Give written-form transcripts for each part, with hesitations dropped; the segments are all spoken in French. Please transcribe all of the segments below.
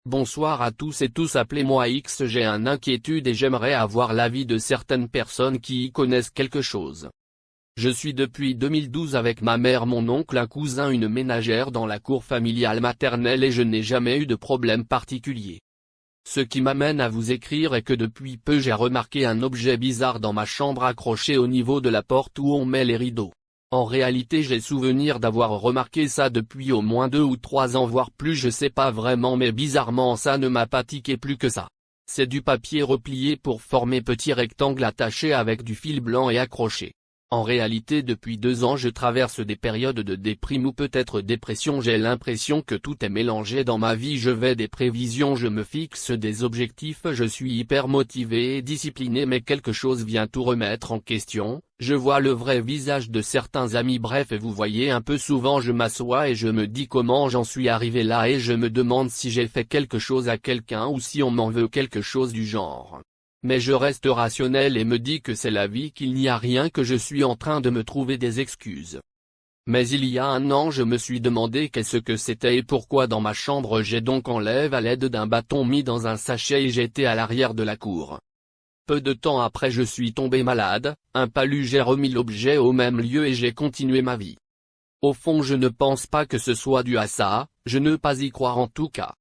Bonsoir à tous et tous, appelez-moi X. J'ai une inquiétude et j'aimerais avoir l'avis de certaines personnes qui y connaissent quelque chose. Je suis depuis 2012 avec ma mère, mon oncle, un cousin, une ménagère dans la cour familiale maternelle et je n'ai jamais eu de problème particulier. Ce qui m'amène à vous écrire est que depuis peu j'ai remarqué un objet bizarre dans ma chambre accroché au niveau de la porte où on met les rideaux. En réalité j'ai souvenir d'avoir remarqué ça depuis au moins 2 ou 3 ans voire plus, je sais pas vraiment, mais bizarrement ça ne m'a pas tiqué plus que ça. C'est du papier replié pour former petit rectangle attaché avec du fil blanc et accroché. En réalité depuis 2 ans je traverse des périodes de déprime ou peut-être dépression, j'ai l'impression que tout est mélangé dans ma vie, je fais des prévisions, je me fixe des objectifs, je suis hyper motivé et discipliné, mais quelque chose vient tout remettre en question, je vois le vrai visage de certains amis, bref, et vous voyez un peu, souvent je m'assois et je me dis comment j'en suis arrivé là et je me demande si j'ai fait quelque chose à quelqu'un ou si on m'en veut, quelque chose du genre. Mais je reste rationnel et me dis que c'est la vie, qu'il n'y a rien, que je suis en train de me trouver des excuses. Mais il y a 1 an je me suis demandé qu'est-ce que c'était et pourquoi dans ma chambre, j'ai donc enlevé à l'aide d'un bâton mis dans un sachet et j'étais à l'arrière de la cour. Peu de temps après je suis tombé malade, un palu, j'ai remis l'objet au même lieu et j'ai continué ma vie. Au fond je ne pense pas que ce soit dû à ça, je ne peux pas y croire en tout cas.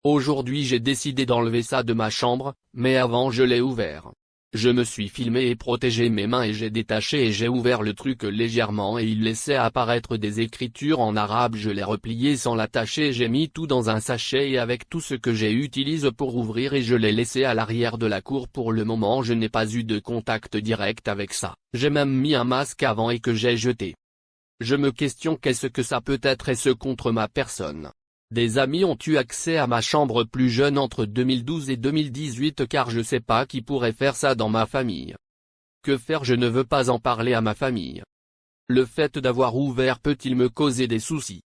Aujourd'hui j'ai décidé d'enlever ça de ma chambre, mais avant je l'ai ouvert. Je me suis filmé et protégé mes mains et j'ai détaché et j'ai ouvert le truc légèrement et il laissait apparaître des écritures en arabe, je l'ai replié sans l'attacher, j'ai mis tout dans un sachet et avec tout ce que j'ai utilisé pour ouvrir et je l'ai laissé à l'arrière de la cour. Pour le moment je n'ai pas eu de contact direct avec ça, j'ai même mis un masque avant et que j'ai jeté. Je me questionne qu'est-ce que ça peut être et ce contre ma personne. Des amis ont eu accès à ma chambre plus jeune entre 2012 et 2018 car je sais pas qui pourrait faire ça dans ma famille. Que faire? Je ne veux pas en parler à ma famille. Le fait d'avoir ouvert peut-il me causer des soucis?